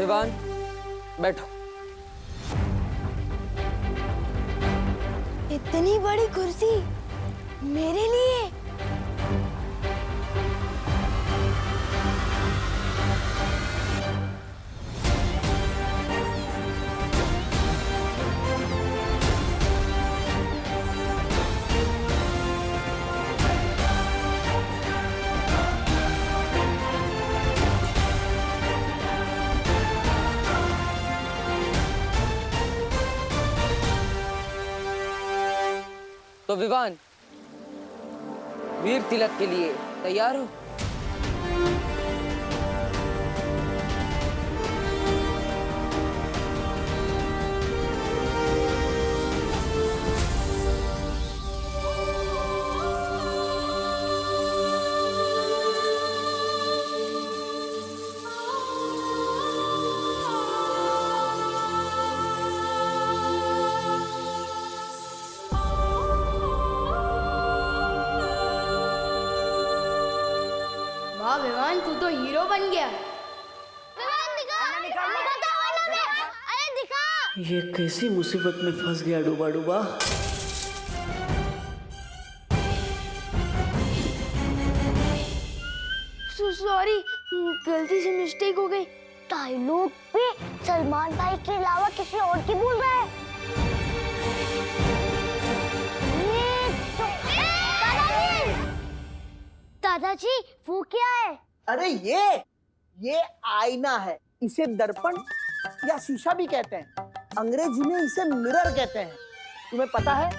विवान, बैठो। इतनी बड़ी कुर्सी मेरे लिए? तो विवान, वीर तिलक के लिए तैयार हो? वाह विवान, तू तो हीरो बन गया। अरे दिखा। ये कैसी मुसीबत में फंस गया डूबा डूबा। सॉरी, गलती से मिस्टेक हो गई। डायलॉग पे सलमान भाई के अलावा किसी और की बोल रहा है। दादाजी, वो क्या है? अरे ये आईना है। इसे दर्पण या शीशा भी कहते हैं। अंग्रेजी में इसे मिरर कहते हैं। तुम्हें पता है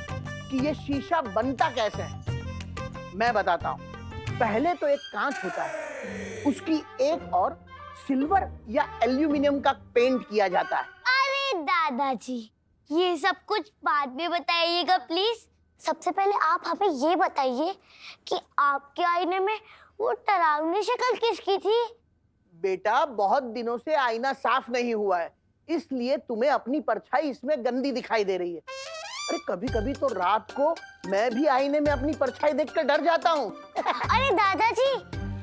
कि ये शीशा बनता कैसे है? मैं बताता हूँ। पहले तो एक कांच होता है, उसकी एक और सिल्वर या एल्यूमिनियम का पेंट किया जाता है। अरे दादाजी, ये सब कुछ बाद में बताइएगा प्लीज। सबसे पहले आप हमें ये बताइए कि आपके आईने में वो डरावनी शक्ल किसकी थी? बेटा, बहुत दिनों से आईना साफ नहीं हुआ है, इसलिए तुम्हें अपनी परछाई इसमें गंदी दिखाई दे रही है। अरे कभी कभी तो रात को मैं भी आईने में अपनी परछाई देखकर डर जाता हूँ। अरे दादाजी,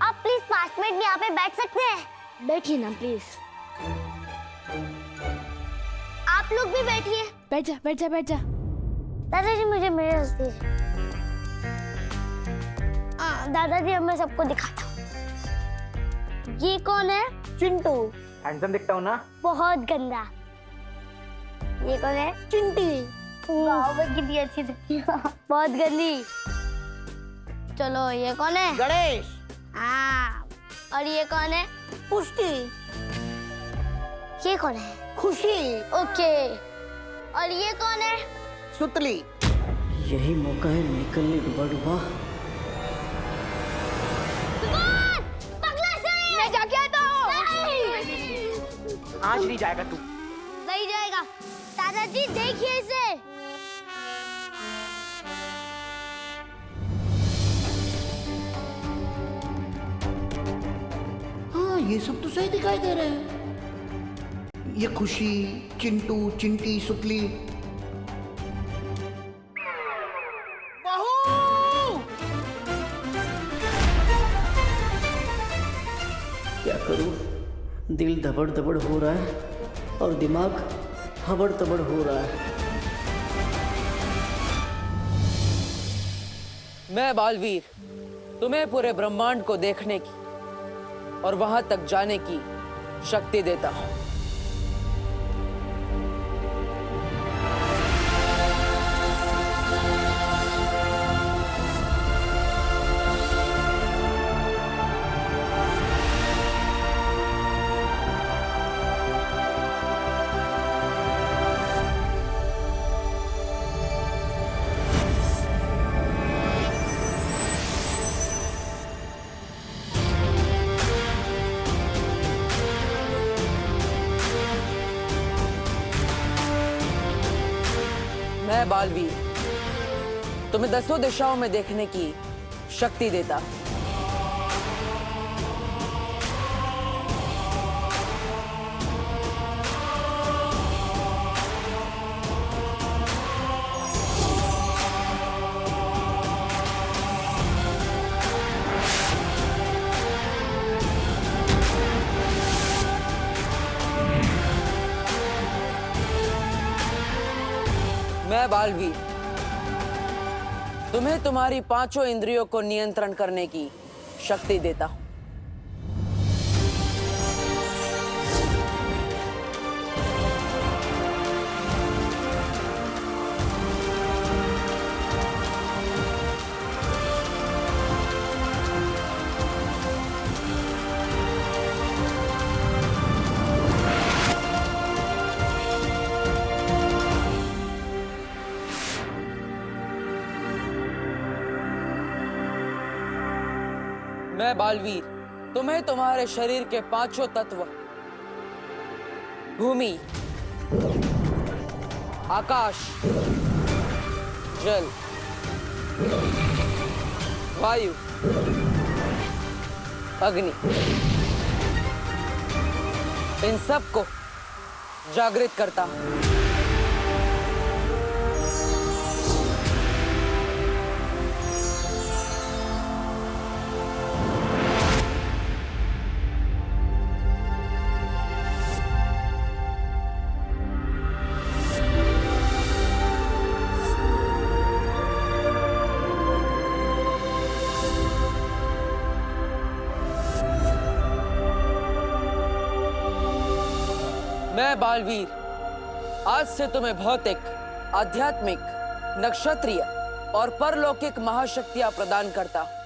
आप प्लीज 5 मिनट यहाँ पे बैठ सकते हैं? बैठिए ना प्लीज। आप लोग भी बैठिए। बैठ जा, बैठ जा, बैठ जा। दादाजी, मुझे मेरे दीजिए। दादाजी, अब मैं सबको दिखाता हूँ। ये कौन है? चिंटू। हैंडसम दिखता हूँ ना? बहुत गंदा। ये कौन है? चिंटी। वाह, वो कितनी अच्छी दिखती है। बहुत गंदी। चलो, ये कौन है? गणेश। हाँ। और ये कौन है? पुष्टि। ये कौन है? खुशी। ओके। और ये कौन है? सुतली। यही मौका है निकलने डूबा डूबा। मैं जाके आता हूँ। आज नहीं जाएगा तू। नहीं जाएगा। दादाजी, देखिए इसे। हाँ, ये सब तो सही दिखाई दे रहे हैं। ये खुशी, चिंटू, चिंटी, सुतली। क्या करूं? दिल धबड़ धबड़ हो रहा है और दिमाग हबड़ तबड़ हो रहा है। मैं बालवीर तुम्हें पूरे ब्रह्मांड को देखने की और वहां तक जाने की शक्ति देता हूं। मैं बालवीर तुम्हें 10 दिशाओं में देखने की शक्ति देता हूं। मैं बालवीर तुम्हें तुम्हारी पांचों इंद्रियों को नियंत्रण करने की शक्ति देता हूं। मैं बालवीर तुम्हें तुम्हारे शरीर के पांचों तत्व भूमि, आकाश, जल, वायु, अग्नि, इन सब को जागृत करता हूं। मैं बालवीर आज से तुम्हें भौतिक, आध्यात्मिक, नक्षत्रीय और परलौकिक महाशक्तियां प्रदान करता हूं।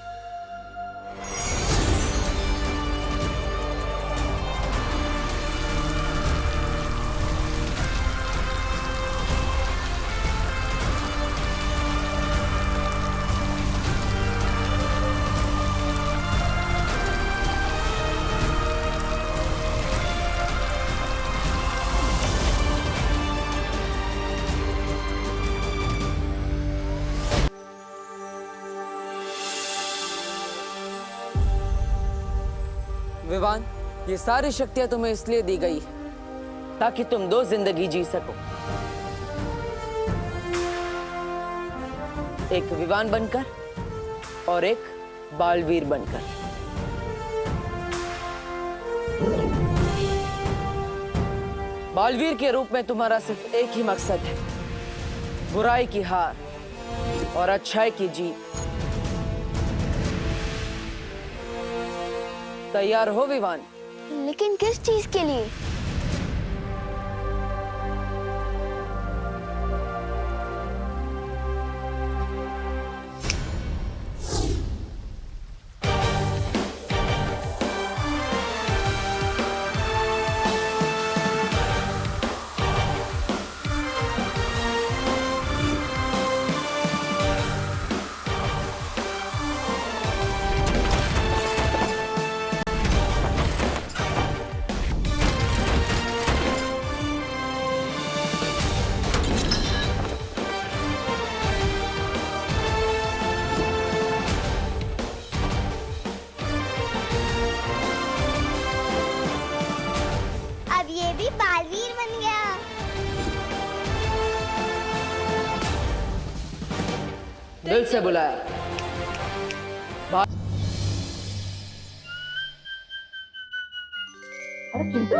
विवान, ये सारी शक्तियां तुम्हें इसलिए दी गई है ताकि तुम दो जिंदगी जी सको, एक विवान बनकर और एक बालवीर बनकर। बालवीर के रूप में तुम्हारा सिर्फ एक ही मकसद है, बुराई की हार और अच्छाई की जीत। तैयार हो विवान? लेकिन किस चीज के लिए? बालवीर बन गया। दिल से बुलाया। अरे चिंटू,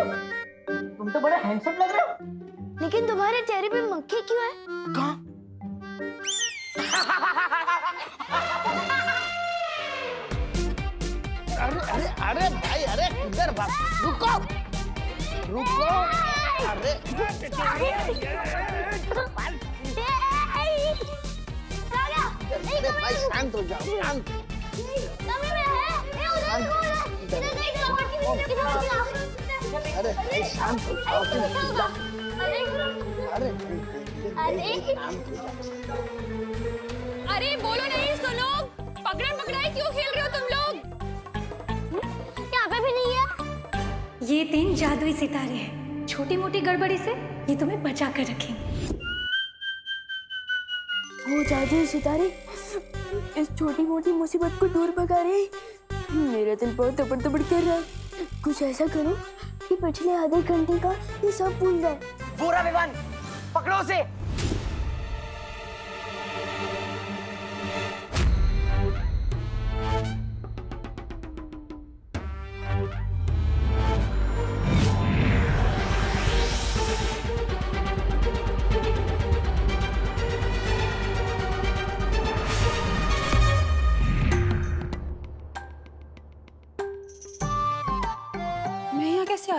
तुम तो बड़ा हैंडसम लग रहे हो। लेकिन तुम्हारे चेहरे पे मक्खी क्यों है? कहाँ? अरे अरे अरे भाई, अरे इधर भाग, रुको रुको। अरे भाई शांत हो जाओ, शांत। अरे भाई शांत हो जाओ। अरे बोलो नहीं सुनो, पकड़न पकड़ाई क्यों खेल रहे हो तुम लोग? यहाँ पे भी नहीं है। ये 3 जादुई सितारे हैं, छोटी मोटी गड़बड़ी से ये तुम्हें बचा कर रखेंगे। वो जादुई सितारे इस छोटी मोटी मुसीबत को दूर भगा रहे। मेरा दिल बहुत तबड़ तबड़ कर रहा है। कुछ ऐसा करो कि पिछले आधे घंटे का ये सब भूल जाए। पूरा विमान पकड़ो उसे।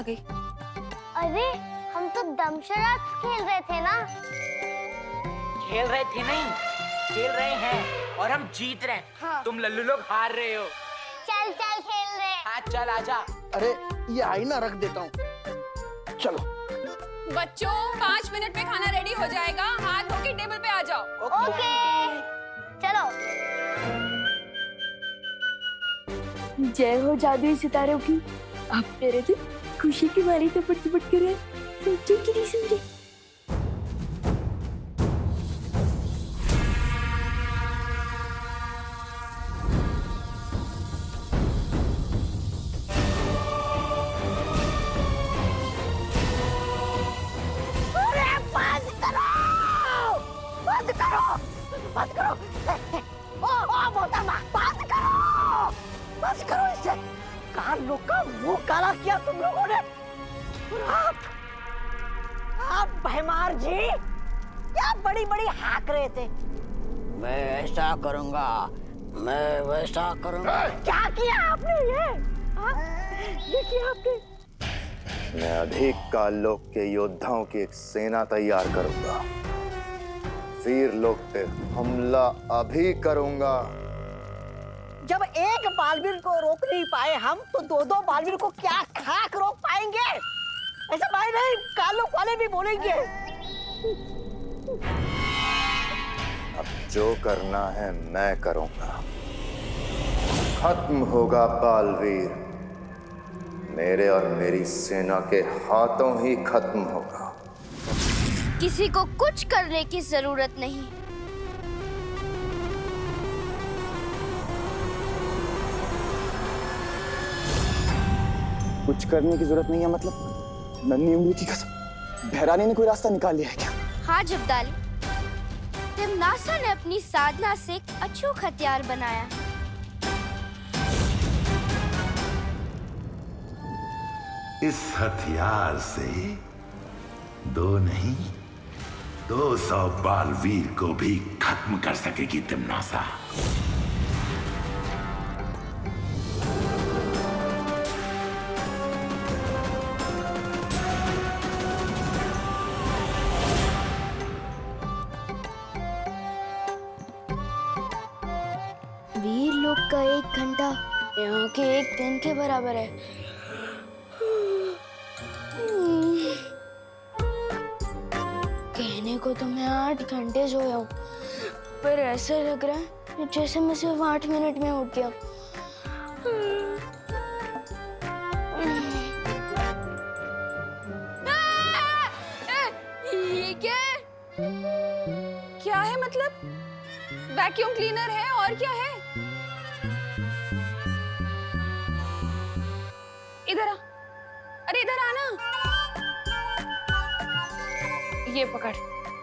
गई? अरे हम तो दमशराज खेल रहे थे ना। खेल रहे थे नहीं, खेल रहे हैं और हम जीत रहे हैं। हाँ। तुम लल्लू लोग हार रहे हो। चल चल खेल रहे। हाँ चल आजा। अरे ये आईना रख देता हूँ, चलो। बच्चों 5 मिनट में खाना रेडी हो जाएगा, हाथ धो के टेबल पे आ जाओ। ओके चलो। जय हो जादुई सितारों की। अब मेरे तो खुशी की मारी तपट तपट कर रहे हैं। सोचे कि नहीं समझे। बंद करो। ओ मोहतरमा, बंद करो इससे। कान लोग का मुंह काला किया तुम लोगों ने। आप भैमार जी क्या बड़ी बड़ी हाक रहे थे। मैं ऐसा करूंगा, मैं वैसा करूंगा। क्या किया आपने ये? देखिए आपने। मैं अधिक काल लोक के योद्धाओं की एक सेना तैयार करूंगा। वीर लोक पे हमला अभी करूंगा। जब एक बालवीर को रोक नहीं पाए हम, तो दो बालवीर को क्या खाक रोक पाएंगे? ऐसा भाई नहीं, कालों वाले भी बोलेंगे। अब जो करना है मैं करूंगा। खत्म होगा बालवीर, मेरे और मेरी सेना के हाथों ही खत्म होगा। किसी को कुछ करने की जरूरत नहीं। कुछ करने की जरूरत नहीं है मतलब? नन्ही उंगली की कसम, बहरानी ने कोई रास्ता निकाल लिया है क्या? हाँ जब्दाली, तिमनासा ने अपनी साधना से एक अचूक हथियार बनाया। इस हथियार से 2 नहीं 200 बालवीर को भी खत्म कर सकेगी तिमनासा। वीर लोग का 1 घंटा यहाँ के 1 दिन के बराबर है। कहने को तो मैं 8 घंटे सोया हूँ, पर ऐसा लग रहा है जैसे मैं सिर्फ 8 मिनट में उठ गया। ये क्या है? क्या है मतलब? वैक्यूम क्लीनर है और क्या है? इधर आ, अरे इधर आना। ये पकड़,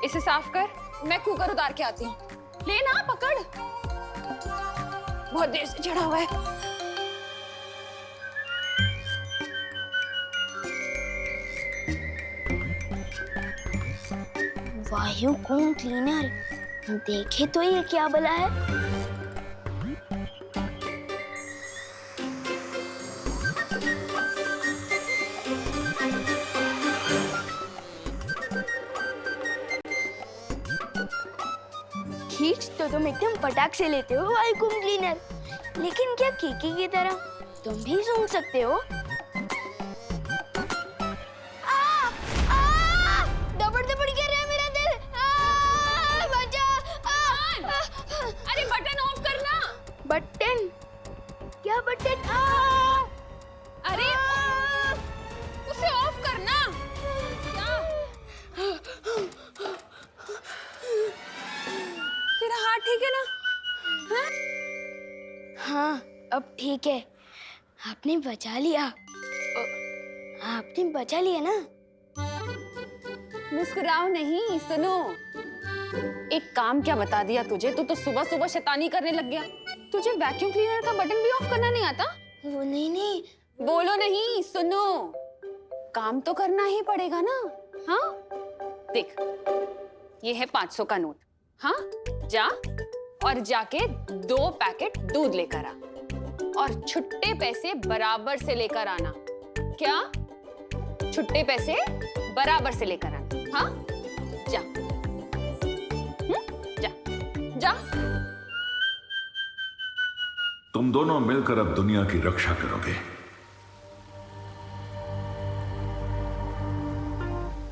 इसे साफ कर, मैं कुकर उतार के आती हूँ। ले ना, पकड़। बहुत देर से चढ़ा हुआ है। वायुकुम क्लीनर, देखे तो ये क्या भला है। खींच तो तुम एकदम फटाक से लेते हो वायुकुम क्लीनर, लेकिन क्या कीकी की तरह तुम भी सूंघ सकते हो? बटन? क्या बटन? अरे उसे ऑफ करना। क्या? तेरा हाथ ठीक है ना? हाँ अब ठीक है। आपने बचा लिया। आपने बचा लिया ना? मुस्कुराओ नहीं, सुनो। एक काम क्या बता दिया तुझे? तू तो सुबह सुबह शैतानी करने लग गया। तुझे वैक्यूम क्लीनर का बटन भी ऑफ करना नहीं आता? वो नहीं। बोलो नहीं, सुनो। काम तो करना ही पड़ेगा ना। हाँ देख, ये है 500 का नोट। हाँ जा और जाके 2 पैकेट दूध लेकर आ और छुट्टे पैसे बराबर से लेकर आना। क्या? छुट्टे पैसे बराबर से लेकर आना। हाँ, जा। जा जा। तुम दोनों मिलकर अब दुनिया की रक्षा करोगे।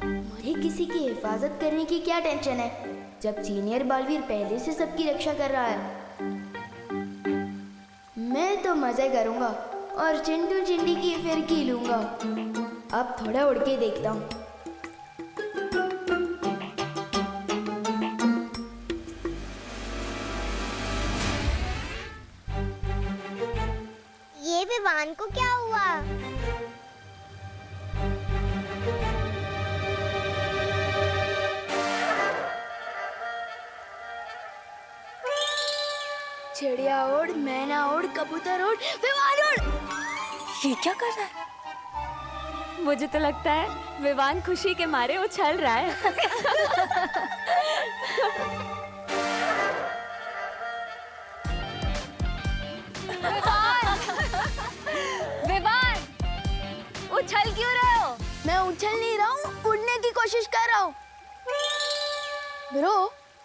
मुझे किसी की हिफाजत करने की क्या टेंशन है जब सीनियर बालवीर पहले से सबकी रक्षा कर रहा है। मैं तो मजे करूंगा और चिंटू चिंटी की फिरकी लूंगा। अब थोड़ा उड़ के देखता हूँ। ये विवान को क्या हुआ? चिड़िया उड़, मैना उड़, कबूतर उड़, विमान उड़। ये क्या कर रहा है? मुझे तो लगता है विवान खुशी के मारे उछल रहा है। विवान, उछल क्यों रहे हो? मैं उछल नहीं रहा हूँ, उड़ने की कोशिश कर रहा हूँ। ब्रो,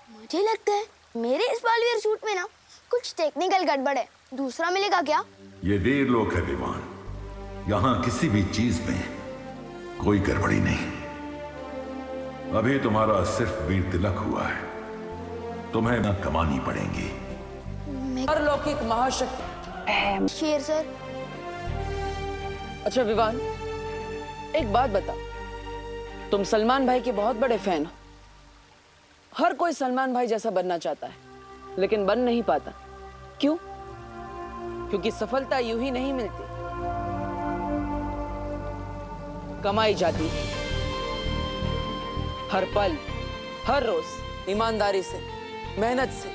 मुझे लगता है मेरे इस बालवीर सूट में ना कुछ टेक्निकल गड़बड़ है। दूसरा मिलेगा क्या? ये वीर लोक है विमान। यहाँ किसी भी चीज में कोई गड़बड़ी नहीं। अभी तुम्हारा सिर्फ वीर तिलक हुआ है, तुम्हें ना कमानी पड़ेंगी। परलौकिक महाशक्ति। शेर सर। अच्छा विवान, एक बात बता, तुम सलमान भाई के बहुत बड़े फैन हो। हर कोई सलमान भाई जैसा बनना चाहता है, लेकिन बन नहीं पाता। क्यों? क्योंकि सफलता यूं ही नहीं मिलती, कमाई जाती है। हर पल, हर रोज ईमानदारी से, मेहनत से,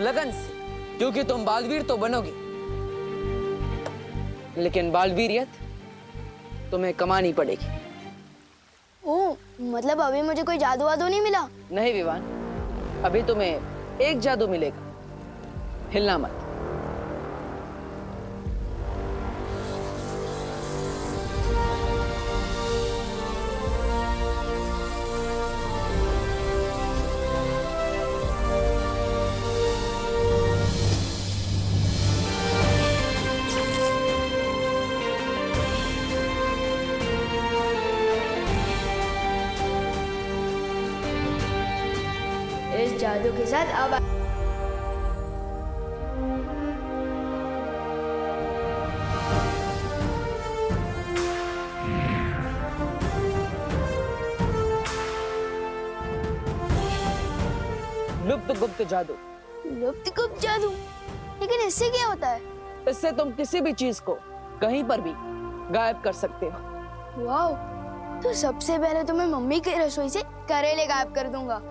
लगन से। क्योंकि तुम बालवीर तो बनोगे, लेकिन बालवीरियत तुम्हें कमानी पड़ेगी। ओह, मतलब अभी मुझे कोई जादू वादू नहीं मिला? नहीं विवान, अभी तुम्हें एक जादू मिलेगा, हिलना मत। इस जादू के साथ अब लुप्त गुप्त जादू। लुप्त गुप्त जादू? लेकिन इससे क्या होता है? इससे तुम किसी भी चीज को कहीं पर भी गायब कर सकते हो। वाओ, तो सबसे पहले तो मैं मम्मी की रसोई से करेले गायब कर दूंगा।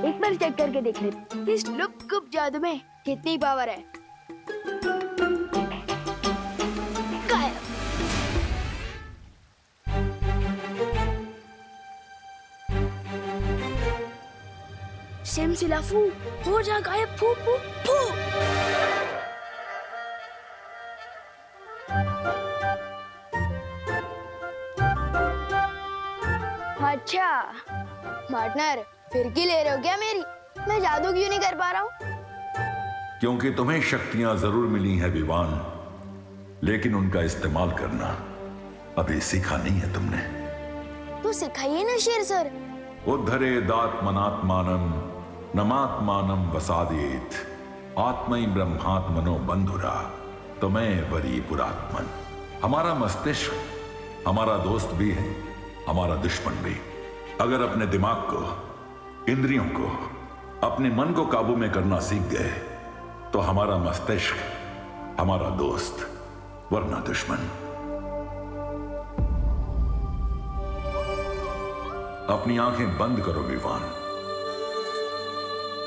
एक बार चेक करके देख ले इस लुप्त गुप्त जादू में कितनी पावर है। गायब। सिमसिला फू, हो जा गायब, फू फू फू। अच्छा पार्टनर, फिरकी ले रहे हो क्या मेरी? मैं जादू क्यों नहीं कर पा रहा हूँ? क्योंकि तुम्हें शक्तियां जरूर मिली हैं विवान, लेकिन उनका इस्तेमाल करना अभी सीखा नहीं है तुमने। तो सिखाइए ना शेर सर। उद्धरेदात्मनात्मानं नमात्मानं वसादेत आत्मै ब्रह्मात्मनो बंधुरा तमें वरी पुरात्मन। हमारा मस्तिष्क हमारा दोस्त भी है, हमारा दुश्मन भी। अगर अपने दिमाग को, इंद्रियों को, अपने मन को काबू में करना सीख गए तो हमारा मस्तिष्क हमारा दोस्त वरना दुश्मन। अपनी आंखें बंद करो विवान।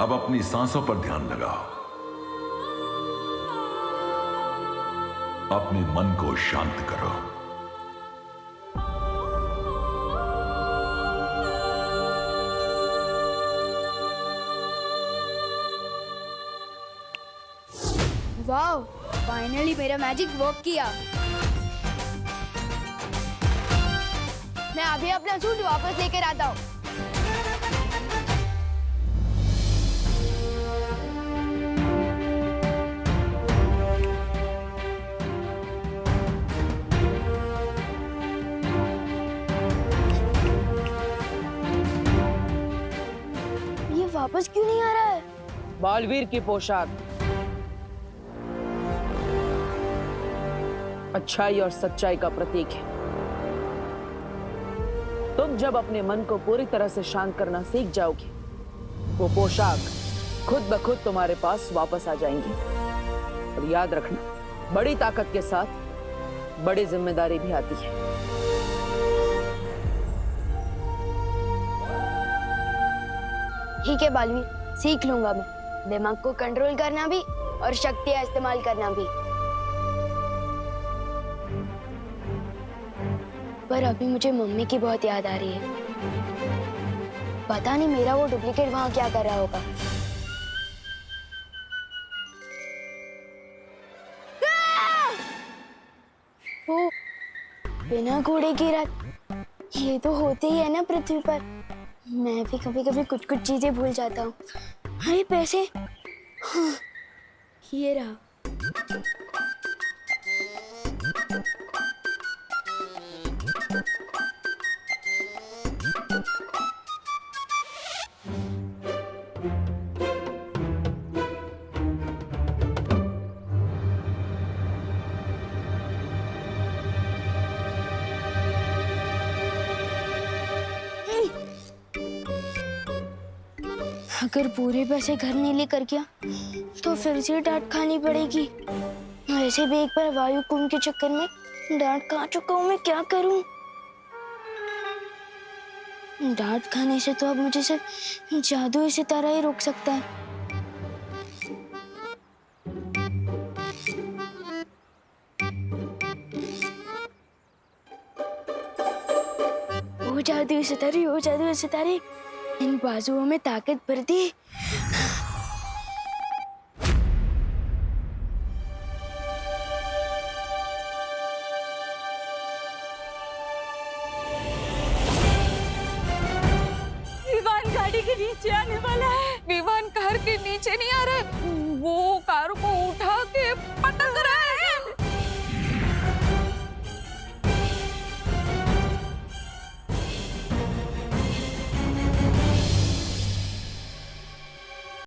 अब अपनी सांसों पर ध्यान लगाओ। अपने मन को शांत करो। वाओ, फाइनली मेरा मैजिक वर्क किया। मैं अभी अपना सूट वापस लेकर आता हूँ। ये वापस क्यों नहीं आ रहा है? बालवीर की पोशाक अच्छाई और सच्चाई का प्रतीक है। तुम जब अपने मन को पूरी तरह से शांत करना सीख जाओगे, वो पोशाक खुद ब खुद तुम्हारे पास वापस आ जाएंगी। और याद रखना, बड़ी ताकत के साथ बड़ी जिम्मेदारी भी आती है। ठीक है बालवीर, सीख लूंगा मैं दिमाग को कंट्रोल करना भी और शक्तियां इस्तेमाल करना भी। पर अभी मुझे मम्मी की बहुत याद आ रही है। पता नहीं मेरा वो डुप्लीकेट वहां क्या कर रहा होगा। ओ, बिना घोड़े की रात, ये तो होते ही है ना पृथ्वी पर। मैं भी कभी कभी कुछ कुछ चीजें भूल जाता हूँ। अरे पैसे, हाँ, ये रहा। अगर पूरे पैसे घर नहीं लेकर गया तो फिर से डांट खानी पड़ेगी। वैसे भी एक बार वायु कुंभ के चक्कर में डांट खा चुका हूँ, मैं क्या करूँ? डांट खाने से तो अब मुझे सिर्फ जादू सितारा ही रोक सकता है। ओ जादू सितारे, ओ जादू सितारे, इन बाजुओं में ताकत भर दी। विमान गाड़ी के नीचे आने वाला है। विमान कार के नीचे नहीं आ रहा है, वो कार को उठा के पटक रहा है।